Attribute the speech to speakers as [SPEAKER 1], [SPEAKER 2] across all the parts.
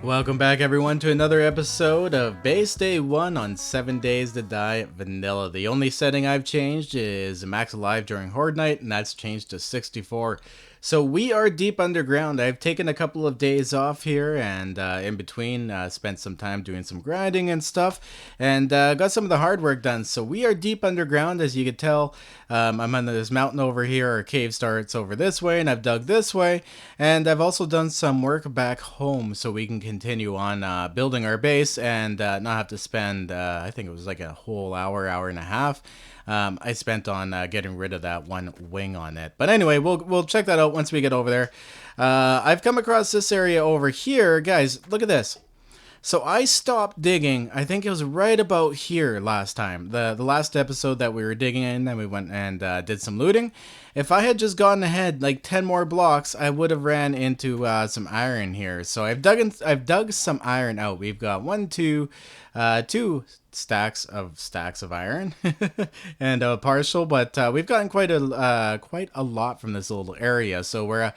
[SPEAKER 1] Welcome back everyone to another episode of Base Day 1 on 7 Days to Die Vanilla. The only setting I've changed is Max Alive during Horde Night, and that's changed to 64. So we are deep underground. I've taken a couple of days off here, and in between spent some time doing some grinding and stuff, and got some of the hard work done. So we are deep underground, as you can tell. I'm on this mountain over here. Our cave starts over this way, and I've dug this way, and I've also done some work back home so we can continue on building our base and not have to spend, I think it was like a whole hour and a half. I spent on getting rid of that one wing on it. But anyway, we'll check that out once we get over there. I've come across this area over here. Guys, look at this. So I stopped digging, I think it was right about here last time. The last episode that we were digging in, then we went and did some looting. If I had just gotten ahead like 10 more blocks, I would have ran into some iron here. So I've dug some iron out. We've got two stacks of iron and partial, but we've gotten quite a lot from this little area, so we're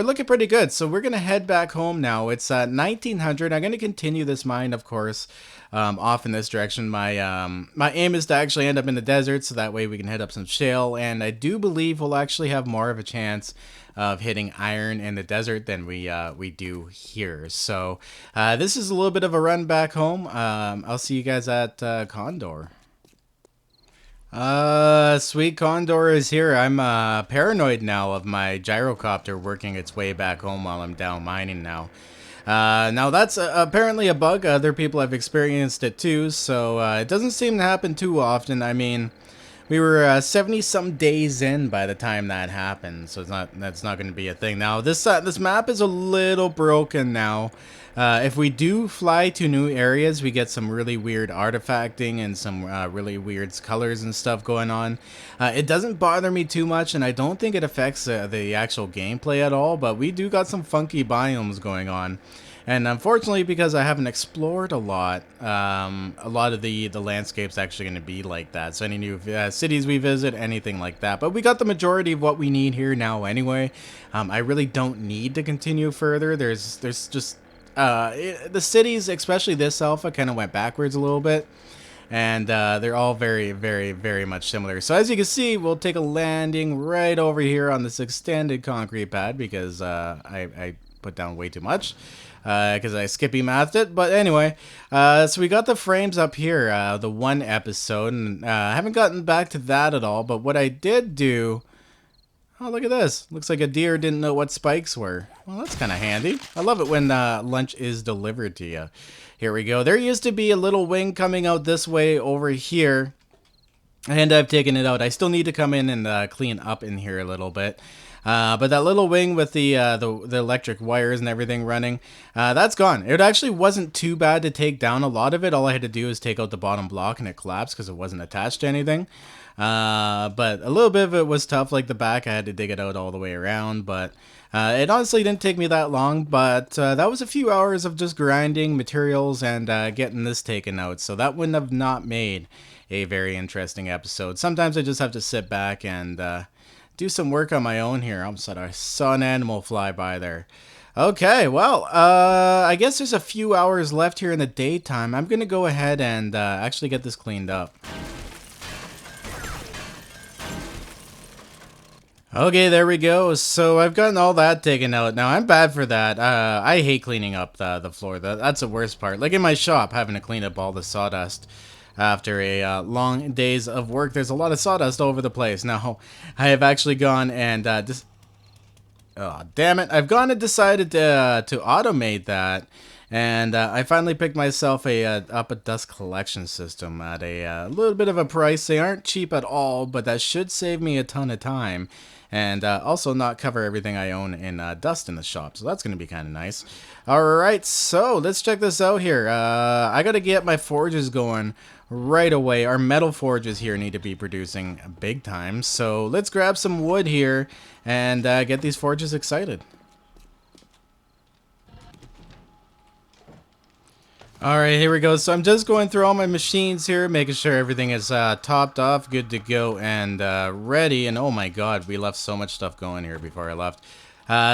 [SPEAKER 1] looking pretty good. So we're gonna head back home now. It's 1900. I'm gonna continue this mine, of course, off in this direction. My aim is to actually end up in the desert, so that way we can hit up some shale, and I do believe we'll actually have more of a chance of hitting iron in the desert than we do here. So this is a little bit of a run back home. I'll see you guys at Condor. Sweet Condor is here. I'm paranoid now of my gyrocopter working its way back home while I'm down mining now. Now that's apparently a bug. Other people have experienced it too, so it doesn't seem to happen too often. I mean, we were 70 some days in by the time that happened, so that's not going to be a thing. Now this map is a little broken now. If we do fly to new areas, we get some really weird artifacting and some really weird colors and stuff going on. It doesn't bother me too much, and I don't think it affects the actual gameplay at all, but we do got some funky biomes going on. And unfortunately, because I haven't explored a lot of the landscape's actually going to be like that. So any new cities we visit, anything like that. But we got the majority of what we need here now anyway. I really don't need to continue further. There's just the cities, especially this alpha, kind of went backwards a little bit. And they're all very, very, very much similar. So as you can see, we'll take a landing right over here on this extended concrete pad because I put down way too much. Because I skippy mathed it. But anyway, so we got the frames up here, the one episode, and I haven't gotten back to that at all. But what I did do, oh, look at this. Looks like a deer didn't know what spikes were. Well, that's kind of handy. I love it when lunch is delivered to you. Here we go. There used to be a little wing coming out this way over here, and I've taken it out. I still need to come in and clean up in here a little bit. But that little wing with the electric wires and everything running, that's gone. It actually wasn't too bad to take down a lot of it. All I had to do was take out the bottom block and it collapsed because it wasn't attached to anything. But a little bit of it was tough, like the back. I had to dig it out all the way around, but it honestly didn't take me that long. But that was a few hours of just grinding materials and getting this taken out. So that wouldn't have not made a very interesting episode. Sometimes I just have to sit back and do some work on my own here. I saw an animal fly by there. Okay, well, I guess there's a few hours left here in the daytime. I'm going to go ahead and actually get this cleaned up. Okay, there we go. So I've gotten all that taken out. Now, I'm bad for that. I hate cleaning up the floor. That's the worst part. Like in my shop, having to clean up all the sawdust. After a long days of work, there's a lot of sawdust over the place. Now, I have actually gone and oh, damn it! I've gone and decided to automate that, and I finally picked myself up a dust collection system at a little bit of a price. They aren't cheap at all, but that should save me a ton of time. And also not cover everything I own in dust in the shop. So that's going to be kind of nice. Alright, so let's check this out here. I got to get my forges going right away. Our metal forges here need to be producing big time. So let's grab some wood here and get these forges excited. Alright, here we go. So I'm just going through all my machines here, making sure everything is topped off, good to go, and ready. And oh my god, we left so much stuff going here before I left.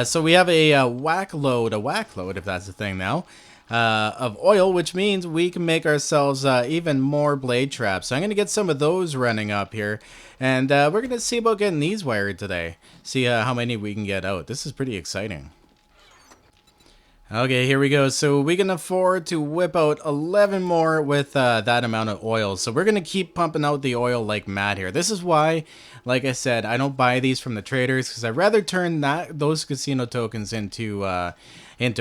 [SPEAKER 1] So we have a whack load if that's a thing now. of oil, which means we can make ourselves even more blade traps. So I'm going to get some of those running up here, and we're going to see about getting these wired today. See how many we can get out. This is pretty exciting. Okay, here we go. So we can afford to whip out 11 more with that amount of oil. So we're going to keep pumping out the oil like mad here. This is why, like I said, I don't buy these from the traders, because I'd rather turn those casino tokens into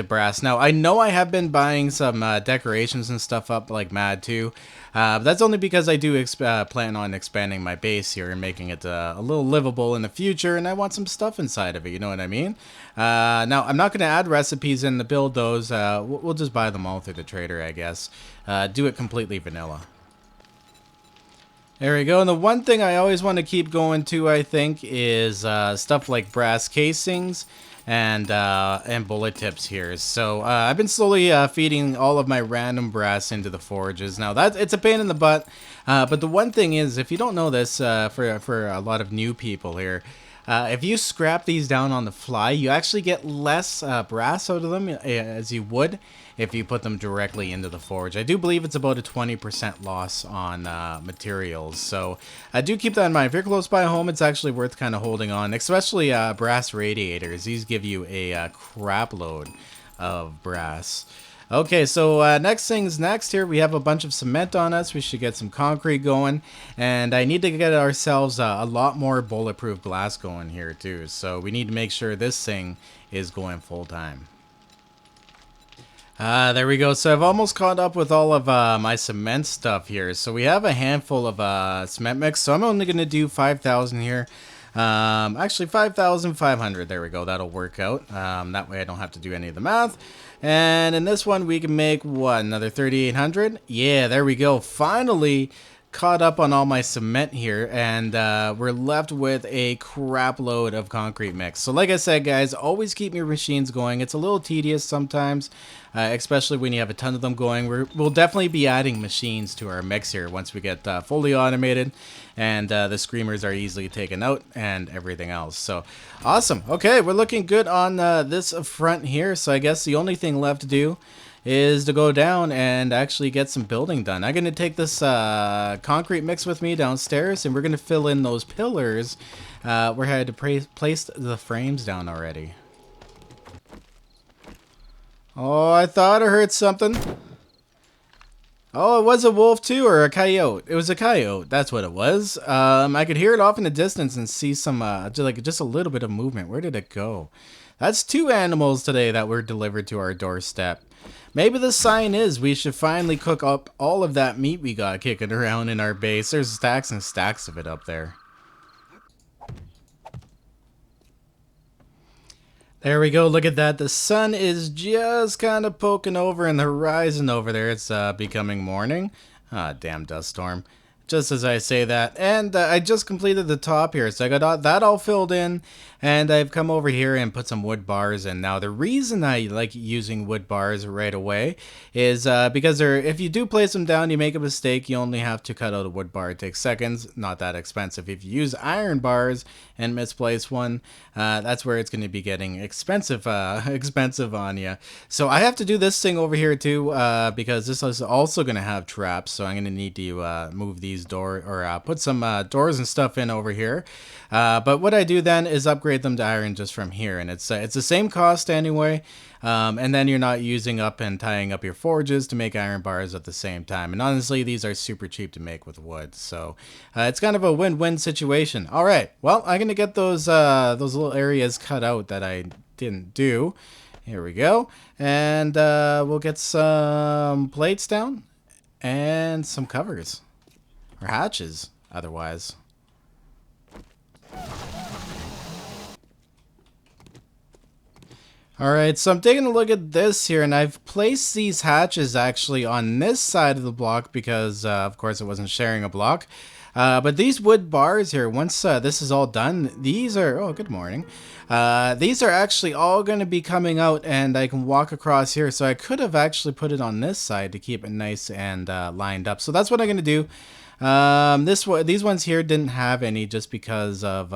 [SPEAKER 1] brass. Now, I know I have been buying some decorations and stuff up like mad too. But that's only because I do plan on expanding my base here and making it a little livable in the future, and I want some stuff inside of it, you know what I mean? Now, I'm not going to add recipes in to build those. We'll just buy them all through the trader, I guess. Do it completely vanilla. There we go. And the one thing I always want to keep going to, I think, is stuff like brass casings and bullet tips here. So I've been slowly feeding all of my random brass into the forges. Now it's a pain in the butt, but the one thing is, if you don't know this, for a lot of new people here, if you scrap these down on the fly, you actually get less brass out of them as you would if you put them directly into the forge. I do believe it's about a 20% loss on materials, so I do keep that in mind. If you're close by home, it's actually worth kind of holding on, especially brass radiators. These give you a crap load of brass. Okay, so next things next here, we have a bunch of cement on us. We should get some concrete going, and I need to get ourselves a lot more bulletproof glass going here too. So we need to make sure this thing is going full time. There we go. So I've almost caught up with all of my cement stuff here. So we have a handful of cement mix. So I'm only going to do 5,000 here. Actually 5,500. There we go. That'll work out. That way I don't have to do any of the math. And in this one we can make what? Another 3,800? Yeah, there we go. Finally caught up on all my cement here, and we're left with a crap load of concrete mix. So like I said, guys, always keep your machines going. It's a little tedious sometimes, especially when you have a ton of them going. We'll definitely be adding machines to our mix here once we get fully automated, and the screamers are easily taken out and everything else. So awesome. Okay, we're looking good on this front here. So I guess the only thing left to do is to go down and actually get some building done. I'm going to take this concrete mix with me downstairs, and we're going to fill in those pillars where I had to place the frames down already. Oh, I thought I heard something. Oh, it was a wolf too, or a coyote. It was a coyote. That's what it was. I could hear it off in the distance and see some, just a little bit of movement. Where did it go? That's 2 animals today that were delivered to our doorstep. Maybe the sign is we should finally cook up all of that meat we got kicking around in our base. There's stacks and stacks of it up there. There we go. Look at that. The sun is just kind of poking over in the horizon over there. It's becoming morning. Ah, damn dust storm. Just as I say that. And I just completed the top here. So I got that all filled in. And I've come over here and put some wood bars in. Now, the reason I like using wood bars right away is because if you do place them down, you make a mistake, you only have to cut out a wood bar. It takes seconds, not that expensive. If you use iron bars and misplace one, that's where it's going to be getting expensive on you. So I have to do this thing over here too, because this is also going to have traps. So I'm going to need to move these put some doors and stuff in over here. But what I do then is upgrade them to iron just from here, and it's the same cost anyway, and then you're not using up and tying up your forges to make iron bars at the same time. And honestly, these are super cheap to make with wood, so it's kind of a win-win situation. All right, well, I'm gonna get those little areas cut out that I didn't do. Here we go, and we'll get some plates down and some covers or hatches otherwise. Alright, so I'm taking a look at this here, and I've placed these hatches actually on this side of the block because, of course, it wasn't sharing a block. But these wood bars here, once this is all done, these are... Oh, good morning. These are actually all going to be coming out, and I can walk across here. So I could have actually put it on this side to keep it nice and lined up. So that's what I'm going to do. These ones here didn't have any just because of...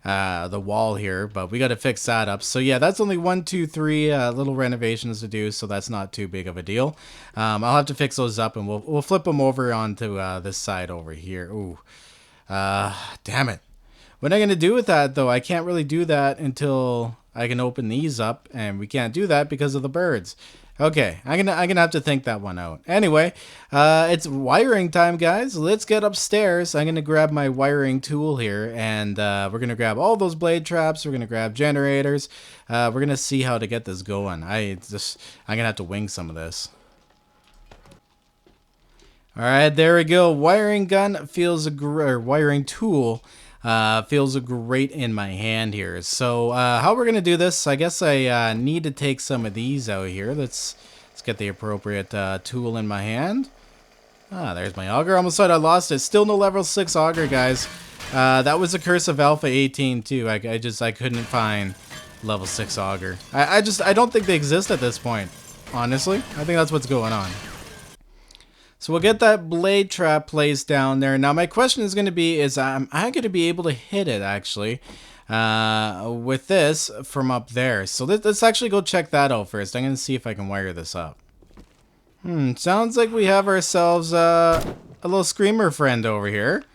[SPEAKER 1] the wall here, but we got to fix that up. So yeah, that's only 1, 2, 3 little renovations to do, so that's not too big of a deal. I'll have to fix those up, and we'll flip them over onto this side over here. Ooh, damn it. What am I gonna do with that though? I can't really do that until I can open these up, and we can't do that because of the birds. Okay, I'm gonna have to think that one out. Anyway, it's wiring time, guys. Let's get upstairs. I'm gonna grab my wiring tool here, and we're gonna grab all those blade traps. We're gonna grab generators. We're gonna see how to get this going. I'm gonna have to wing some of this. All right, there we go. Wiring gun feels wiring tool. Feels great in my hand here. So how we're gonna do this? I guess I need to take some of these out here. Let's get the appropriate tool in my hand. Ah, there's my auger. Almost thought I lost it. Still no level 6 auger, guys. That was a curse of Alpha 18 too. I couldn't find level 6 auger. I don't think they exist at this point. Honestly, I think that's what's going on. So we'll get that blade trap placed down there. Now my question is going to be, am I going to be able to hit it actually with this from up there? So let's actually go check that out first. I'm going to see if I can wire this up. Sounds like we have ourselves a little screamer friend over here.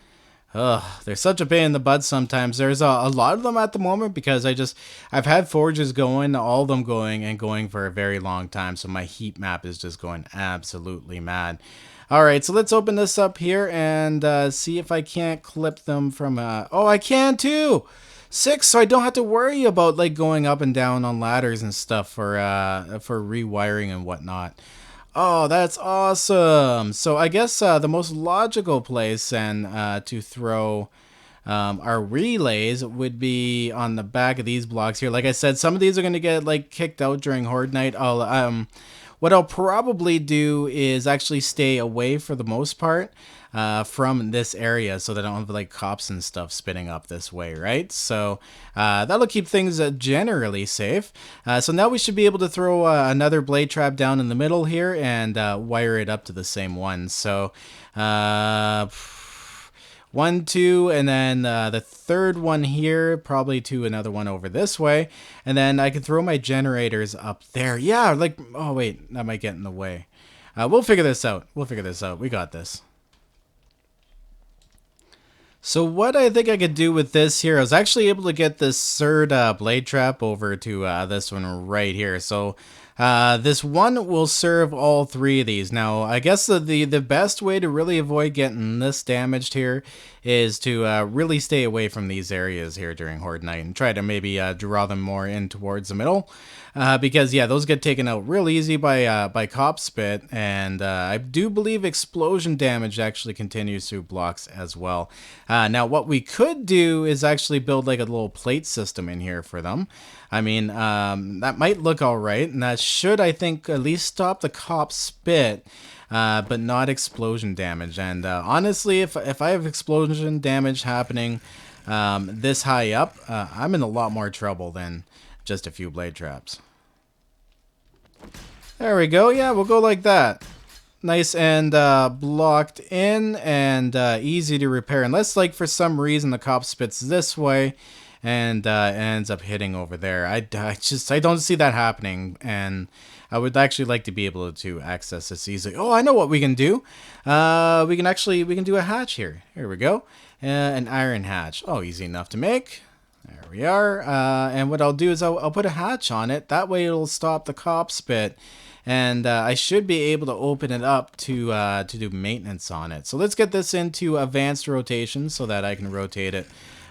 [SPEAKER 1] Ugh, they're such a pain in the butt sometimes. There's a lot of them at the moment because I've had forges going, all of them going for a very long time. So my heat map is just going absolutely mad. All right, so let's open this up here and see if I can't clip them from... oh, I can too! 6, so I don't have to worry about like going up and down on ladders and stuff for rewiring and whatnot. Oh, that's awesome! So I guess the most logical place then to throw our relays would be on the back of these blocks here. Like I said, some of these are going to get like kicked out during Horde Night. What I'll probably do is actually stay away for the most part from this area so that I don't have like cops and stuff spinning up this way, right? So that'll keep things generally safe. So now we should be able to throw another blade trap down in the middle here and wire it up to the same one. So 1, 2, and then the third one here, probably to another one over this way. And then I can throw my generators up there. Yeah, like, oh wait, that might get in the way. We'll figure this out. We got this. So what I think I could do with this here, I was actually able to get this third blade trap over to this one right here. So this one will serve all 3 of these. Now, I guess the best way to really avoid getting this damaged here is to really stay away from these areas here during Horde Night and try to maybe draw them more in towards the middle. Because, yeah, those get taken out real easy by Cop Spit, and I do believe explosion damage actually continues through blocks as well. Now, what we could do is actually build like a little plate system in here for them. I mean, that might look alright, and that should, I think, at least stop the Cop Spit, but not explosion damage. And honestly, if I have explosion damage happening this high up, I'm in a lot more trouble than just a few blade traps. There we go. Yeah, we'll go like that. Nice and blocked in and easy to repair. Unless, like, for some reason the Cop Spits this way and ends up hitting over there. I don't see that happening, and I would actually like to be able to access this easily. Oh, I know what we can do. We can do a hatch here. Here we go. An iron hatch. Oh, easy enough to make. There we are. And what I'll do is I'll put a hatch on it. That way it'll stop the Cop Spit. And I should be able to open it up to do maintenance on it. So let's get this into advanced rotation so that I can rotate it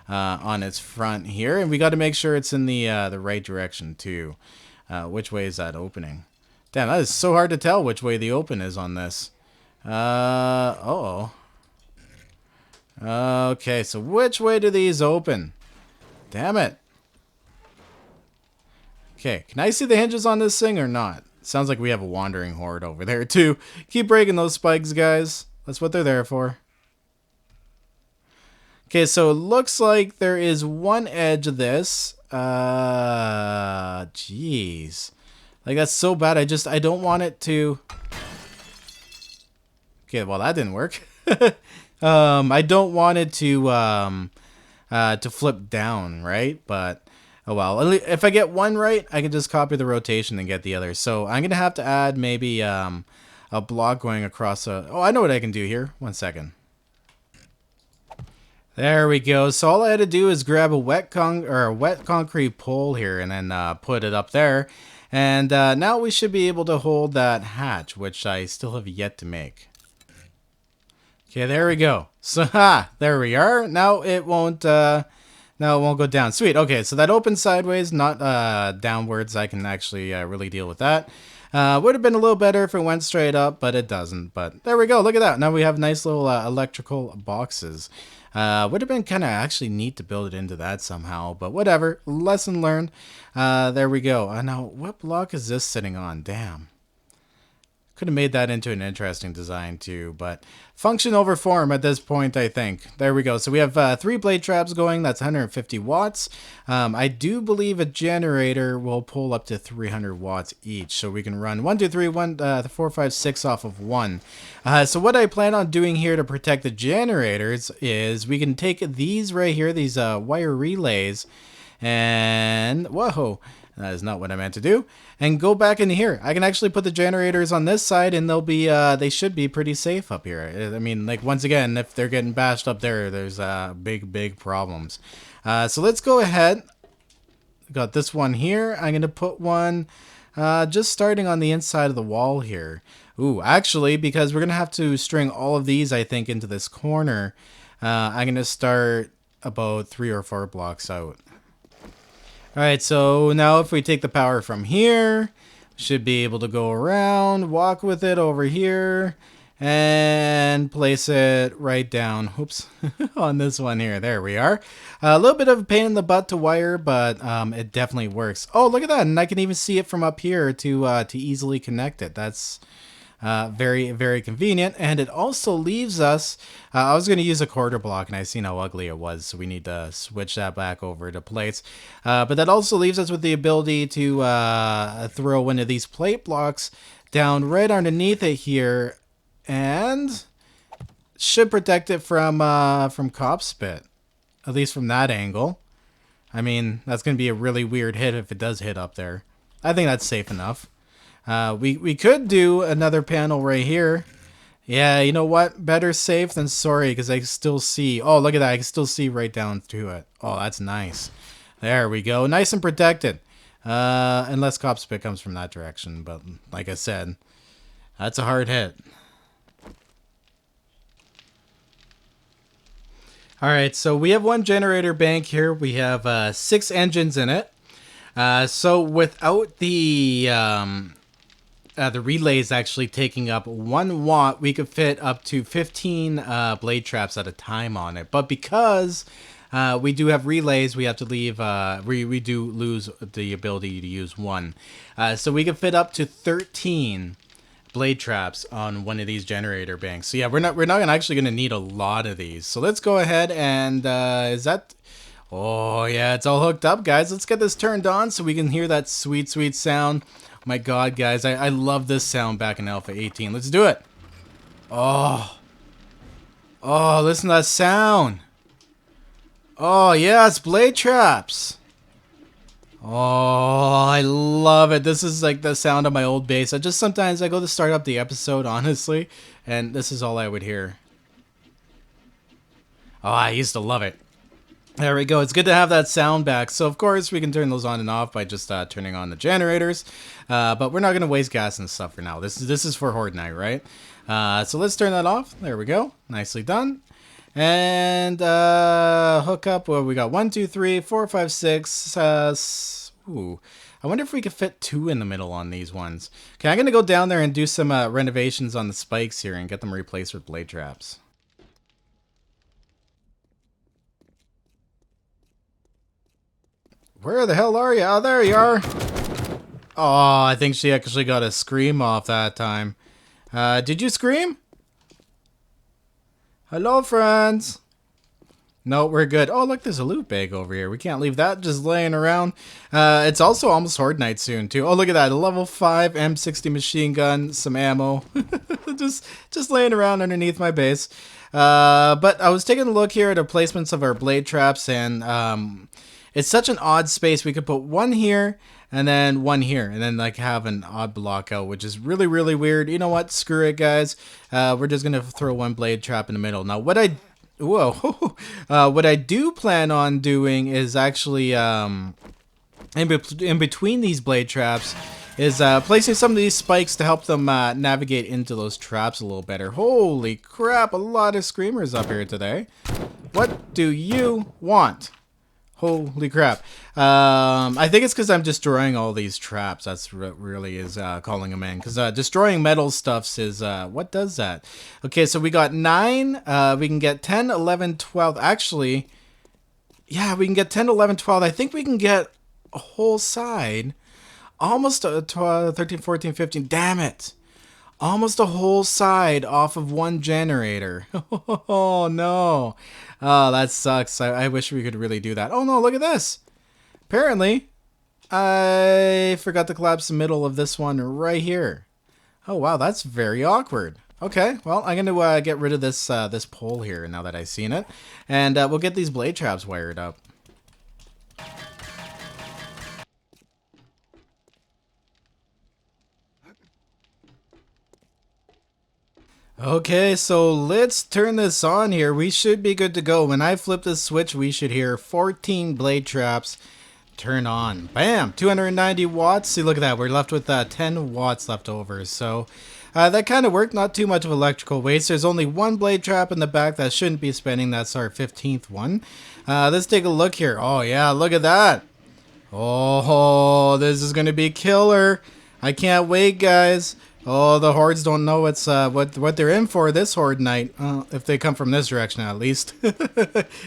[SPEAKER 1] on its front here. And we got to make sure it's in the right direction too. Which way is that opening? Damn, that is so hard to tell which way the open is on this. Uh-oh. Okay, so which way do these open? Damn it. Okay, can I see the hinges on this thing or not? Sounds like we have a wandering horde over there too. Keep breaking those spikes, guys. That's what they're there for. Okay, so it looks like there is one edge of this. Jeez. Like, that's so bad. I don't want it to... Okay, well, that didn't work. I don't want it to to flip down, right? But oh well. If I get one right, I can just copy the rotation and get the other. So I'm gonna have to add maybe a block going across a. Oh, I know what I can do here. 1 second. There we go. So all I had to do is grab a wet concrete pole here and then put it up there. And now we should be able to hold that hatch, which I still have yet to make. Okay, there we go. So there we are. Now it won't go down. Sweet. Okay, so that opens sideways, not downwards. I can actually really deal with that. Would have been a little better if it went straight up, but it doesn't. But there we go. Look at that. Now we have nice little electrical boxes. Would have been kind of actually neat to build it into that somehow, but whatever. Lesson learned. There we go. Now, what block is this sitting on? Damn. Could have made that into an interesting design too, but function over form at this point, I think. There we go. So we have 3 blade traps going. That's 150 watts. I do believe a generator will pull up to 300 watts each. So we can run 1, 2, 3, 4, 5, 6 off of 1. So what I plan on doing here to protect the generators is we can take these right here, these wire relays, and whoa. That is not what I meant to do. And go back into here. I can actually put the generators on this side, and they'll be, they should be pretty safe up here. I mean, like, once again, if they're getting bashed up there, there's big problems. So let's go ahead. Got this one here. I'm going to put one just starting on the inside of the wall here. Ooh, actually, because we're going to have to string all of these, I think, into this corner, I'm going to start about 3 or 4 blocks out. Alright, so now if we take the power from here, should be able to go around, walk with it over here, and place it right down, oops, on this one here. There we are. A little bit of a pain in the butt to wire, but it definitely works. Oh, look at that, and I can even see it from up here to easily connect it. That's very convenient, and it also leaves us, I was going to use a quarter block and I seen how ugly it was, so we need to switch that back over to plates, but that also leaves us with the ability to throw one of these plate blocks down right underneath it here, and should protect it from cop spit, at least from that angle. I mean, that's going to be a really weird hit if it does hit up there. I think that's safe enough. We could do another panel right here. Yeah, you know what? Better safe than sorry, because I still see... Oh, look at that. I can still see right down through it. Oh, that's nice. There we go. Nice and protected. Unless cop spit comes from that direction. But like I said, that's a hard hit. Alright, so we have one generator bank here. We have 6 engines in it. So without the relays actually taking up 1 watt, we could fit up to 15 blade traps at a time on it. But because we do have relays, we have to leave, we do lose the ability to use 1. So we could fit up to 13 blade traps on one of these generator banks. So yeah, we're not actually going to need a lot of these. So let's go ahead and, is that... Oh yeah, it's all hooked up, guys. Let's get this turned on so we can hear that sweet sound. My god, guys, I love this sound back in Alpha 18. Let's do it. Oh, listen to that sound. Oh yeah, it's blade traps. Oh, I love it. This is like the sound of my old base. Sometimes I go to start up the episode, honestly, and this is all I would hear. Oh, I used to love it. There we go. It's good to have that sound back. So, of course, we can turn those on and off by just turning on the generators. But we're not going to waste gas and stuff for now. This is for Horde Night, right? So let's turn that off. There we go. Nicely done. And hook up. Well, we got 1, 2, 3, 4, 5, 6. Ooh. I wonder if we could fit 2 in the middle on these ones. Okay, I'm going to go down there and do some renovations on the spikes here and get them replaced with blade traps. Where the hell are you? Oh, there you are. Oh, I think she actually got a scream off that time. Did you scream? Hello, friends. No, we're good. Oh, look, there's a loot bag over here. We can't leave that just laying around. It's also almost Horde Night soon, too. Oh, look at that. A level 5 M60 machine gun, some ammo. just laying around underneath my base. But I was taking a look here at the placements of our blade traps, and it's such an odd space. We could put one here and then one here, and then like have an odd block out, which is really, really weird. You know what? Screw it, guys. We're just gonna throw one blade trap in the middle. Now, what what I do plan on doing is actually in between these blade traps is placing some of these spikes to help them navigate into those traps a little better. Holy crap, a lot of screamers up here today. What do you want? Holy crap. I think it's because I'm destroying all these traps. That's what really is calling them in. Because destroying metal stuffs is, what does that? Okay, so we got 9. We can get 10, 11, 12. Actually, yeah, we can get 10, 11, 12. I think we can get a whole side. Almost 12, 13, 14, 15. Damn it. Almost a whole side off of one generator. Oh, no. Oh, that sucks. I wish we could really do that. Oh, no, look at this. Apparently, I forgot to collapse the middle of this one right here. Oh, wow, that's very awkward. Okay, well, I'm going to get rid of this this pole here now that I've seen it. And we'll get these blade traps wired up. Okay, so let's turn this on here. We should be good to go. When I flip this switch, we should hear 14 blade traps turn on. Bam! 290 watts. See, look at that. We're left with 10 watts left over. So that kind of worked. Not too much of electrical waste. There's only one blade trap in the back that shouldn't be spinning. That's our 15th one. Let's take a look here. Oh, yeah, look at that. Oh, this is going to be killer. I can't wait, guys. Oh, the hordes don't know what's what they're in for this horde night. If they come from this direction, at least.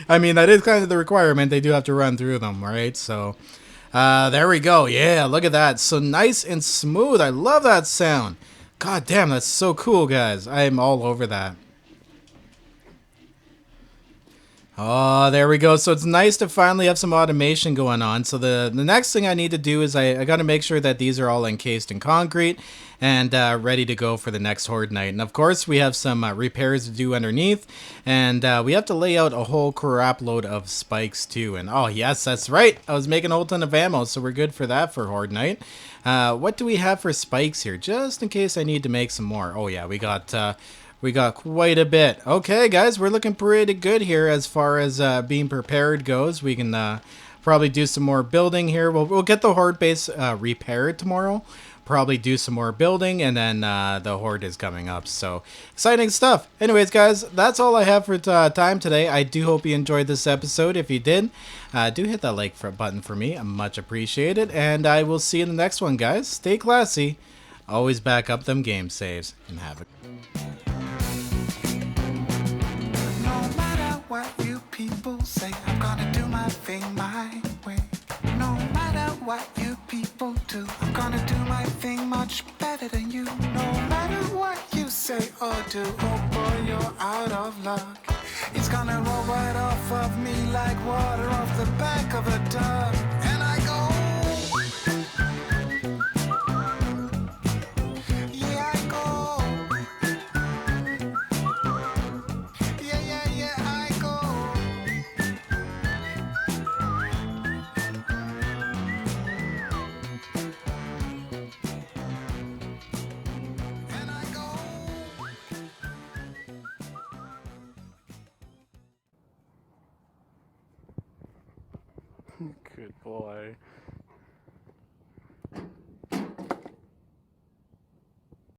[SPEAKER 1] I mean, that is kind of the requirement. They do have to run through them, right? So, there we go. Yeah, look at that. So nice and smooth. I love that sound. God damn, that's so cool, guys. I'm all over that. Oh, there we go. So it's nice to finally have some automation going on. So the next thing I need to do is I got to make sure that these are all encased in concrete and ready to go for the next horde night. And of course, we have some repairs to do underneath, and we have to lay out a whole crap load of spikes too. And oh yes, that's right. I was making a whole ton of ammo, so we're good for that for horde night. What do we have for spikes here, just in case I need to make some more? Oh yeah, we got quite a bit. Okay, guys, we're looking pretty good here as far as being prepared goes. We can probably do some more building here. We'll get the Horde Base repaired tomorrow. Probably do some more building, and then the Horde is coming up. So, exciting stuff. Anyways, guys, that's all I have for time today. I do hope you enjoyed this episode. If you did, do hit that like button for me. Much appreciated. And I will see you in the next one, guys. Stay classy. Always back up them game saves. And have a...
[SPEAKER 2] What you people say, I'm gonna do my thing my way. No matter what you people do, I'm gonna do my thing much better than you. No matter what you say or do, oh boy, you're out of luck. It's gonna roll right off of me like water off the back of a duck. And I go, yeah, I go.
[SPEAKER 1] Good boy.